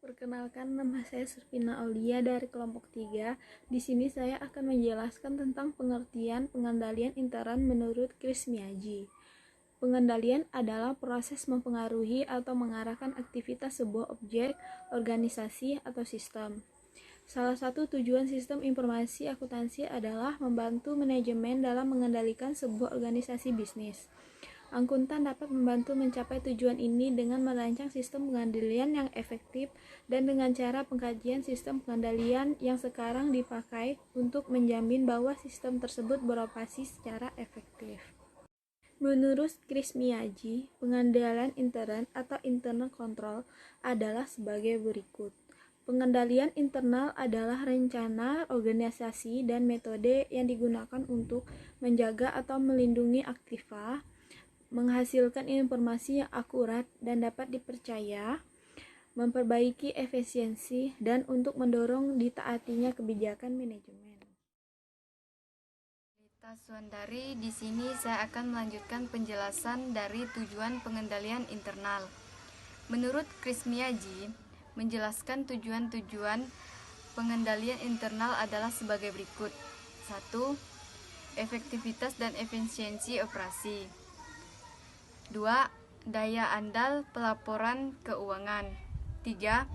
Perkenalkan, nama saya Surfina Aulia dari kelompok 3. Di sini saya akan menjelaskan tentang pengertian pengendalian intern menurut Chris Miyaji. Pengendalian adalah proses mempengaruhi atau mengarahkan aktivitas sebuah objek, organisasi, atau sistem. Salah satu tujuan sistem informasi akuntansi adalah membantu manajemen dalam mengendalikan sebuah organisasi bisnis. Akuntan dapat membantu mencapai tujuan ini dengan merancang sistem pengendalian yang efektif dan dengan cara pengkajian sistem pengendalian yang sekarang dipakai untuk menjamin bahwa sistem tersebut beroperasi secara efektif. Menurut Chris Miyaji, pengendalian intern atau internal control adalah sebagai berikut. Pengendalian internal adalah rencana, organisasi, dan metode yang digunakan untuk menjaga atau melindungi aktiva, menghasilkan informasi yang akurat dan dapat dipercaya, memperbaiki efisiensi, dan untuk mendorong ditaatinya kebijakan manajemen. Suandari, di sini saya akan melanjutkan penjelasan dari tujuan pengendalian internal. Menurut Chris Miyaji, menjelaskan tujuan-tujuan pengendalian internal adalah sebagai berikut. 1. Efektivitas dan efisiensi operasi. 2. Daya andal pelaporan keuangan. 3.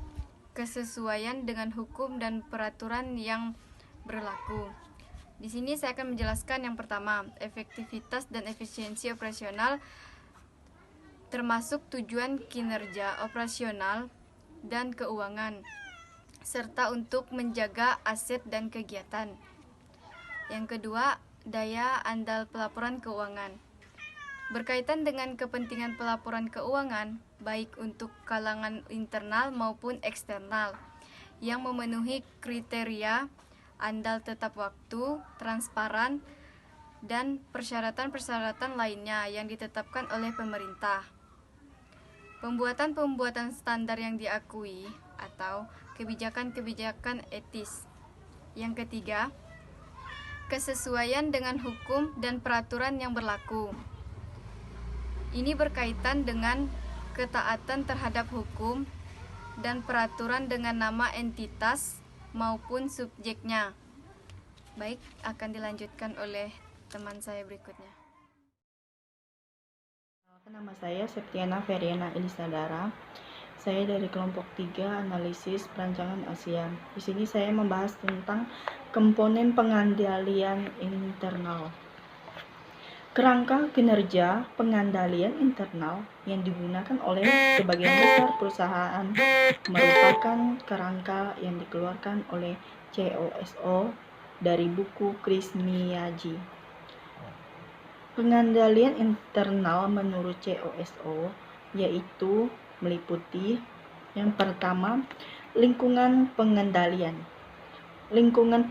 Kesesuaian dengan hukum dan peraturan yang berlaku. Di sini saya akan menjelaskan yang pertama, efektivitas dan efisiensi operasional termasuk tujuan kinerja operasional dan keuangan, serta untuk menjaga aset dan kegiatan. Yang kedua, daya andal pelaporan keuangan. Berkaitan dengan kepentingan pelaporan keuangan, baik untuk kalangan internal maupun eksternal, yang memenuhi kriteria andal tetap waktu, transparan, dan persyaratan-persyaratan lainnya yang ditetapkan oleh pemerintah. Pembuatan standar yang diakui atau kebijakan-kebijakan etis. Yang ketiga, kesesuaian dengan hukum dan peraturan yang berlaku. Ini berkaitan dengan ketaatan terhadap hukum dan peraturan dengan nama entitas maupun subjeknya. Baik, akan dilanjutkan oleh teman saya berikutnya. Nama saya Septiana Feriana Elisadara. Saya dari kelompok 3 analisis perancangan Asia. Di sini saya membahas tentang komponen pengendalian internal. Kerangka kinerja pengendalian internal yang digunakan oleh sebagian besar perusahaan merupakan kerangka yang dikeluarkan oleh COSO dari buku Chris Miyaji. Pengendalian internal menurut COSO yaitu meliputi yang pertama, lingkungan pengendalian. Lingkungan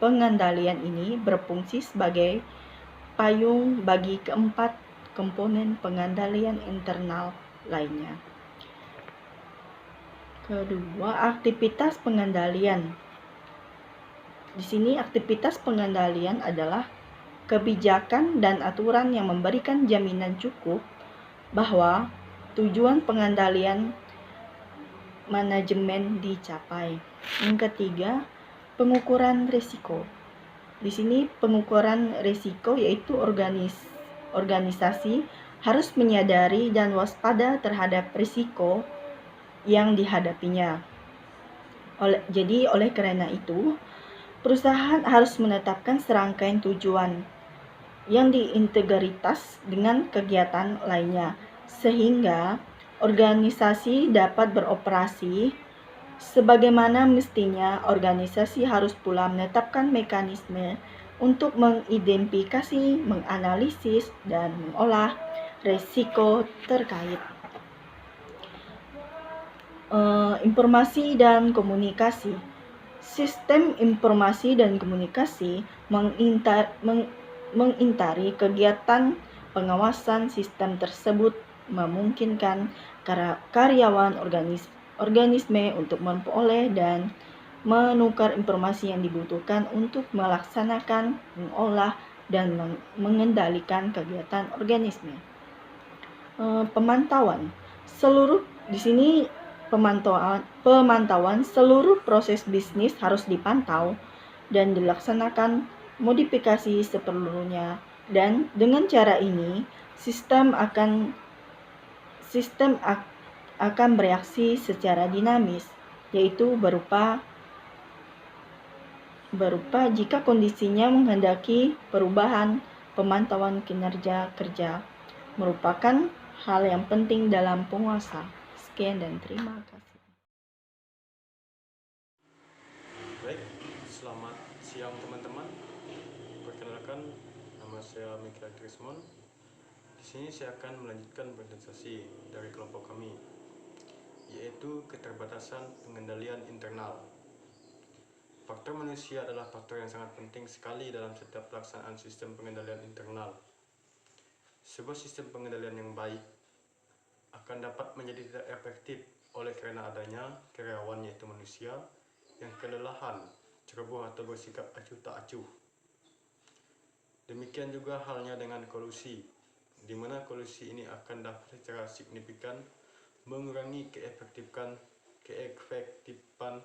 pengendalian ini berfungsi sebagai payung bagi keempat komponen pengendalian internal lainnya. Kedua, aktivitas pengendalian. Di sini aktivitas pengendalian adalah kebijakan dan aturan yang memberikan jaminan cukup bahwa tujuan pengendalian manajemen dicapai. Yang ketiga, pengukuran risiko. Di sini pengukuran risiko yaitu organisasi harus menyadari dan waspada terhadap risiko yang dihadapinya. Oleh karena itu, perusahaan harus menetapkan serangkaian tujuan yang diintegritas dengan kegiatan lainnya, sehingga organisasi dapat beroperasi sebagaimana mestinya. Organisasi harus pula menetapkan mekanisme untuk mengidentifikasi, menganalisis, dan mengolah risiko terkait. Informasi dan komunikasi. Sistem informasi dan komunikasi mengintari kegiatan pengawasan sistem tersebut, memungkinkan karyawan organisme untuk memperoleh dan menukar informasi yang dibutuhkan untuk melaksanakan, mengolah, dan mengendalikan kegiatan organisme. Pemantauan. Di sini pemantauan seluruh proses bisnis harus dipantau dan dilaksanakan modifikasi seperlunya. Dan dengan cara ini, sistem akan bereaksi secara dinamis, yaitu berupa jika kondisinya menghendaki perubahan. Pemantauan kinerja kerja merupakan hal yang penting dalam penguasa. Sekian dan terima kasih. Baik, selamat siang teman-teman. Perkenalkan, nama saya Mikhail Trismon. Di sini saya akan melanjutkan presentasi dari kelompok kami, yaitu keterbatasan pengendalian internal. Faktor manusia adalah faktor yang sangat penting sekali dalam setiap pelaksanaan sistem pengendalian internal. Sebuah sistem pengendalian yang baik akan dapat menjadi tidak efektif oleh karena adanya karyawan yaitu manusia yang kelelahan, ceroboh atau bersikap acuh tak acuh. Demikian juga halnya dengan kolusi, di mana kolusi ini akan dapat secara signifikan mengurangi keefektifan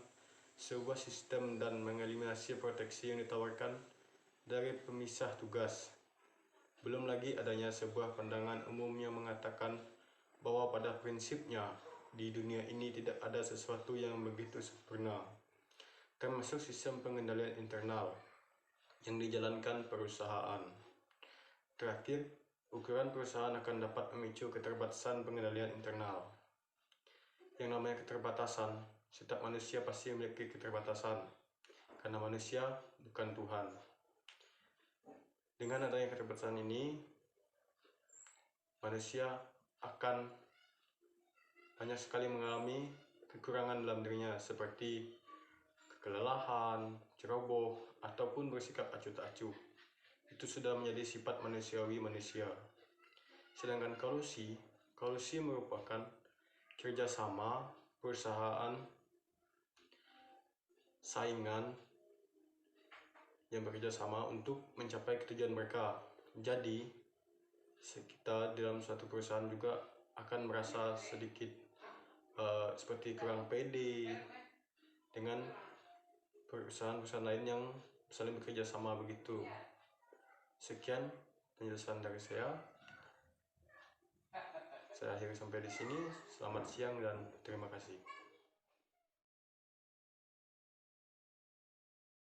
sebuah sistem dan mengeliminasi proteksi yang ditawarkan dari pemisah tugas. Belum lagi adanya sebuah pandangan umum yang mengatakan bahwa pada prinsipnya di dunia ini tidak ada sesuatu yang begitu sempurna, termasuk sistem pengendalian internal yang dijalankan perusahaan. Terakhir, ukuran perusahaan akan dapat memicu keterbatasan pengendalian internal. Yang namanya keterbatasan, setiap manusia pasti memiliki keterbatasan, karena manusia bukan Tuhan. Dengan adanya keterbatasan ini, manusia akan banyak sekali mengalami kekurangan dalam dirinya, seperti kelelahan, ceroboh, ataupun bersikap acuh tak acuh. Itu sudah menjadi sifat manusiawi manusia. Sedangkan kolusi merupakan kerjasama perusahaan saingan yang bekerja sama untuk mencapai tujuan mereka. Jadi, kita dalam suatu perusahaan juga akan merasa sedikit seperti kurang pede dengan perusahaan-perusahaan lain yang saling bekerja sama begitu. Sekian penjelasan dari saya. Saya akhiri sampai di sini. Selamat siang dan terima kasih.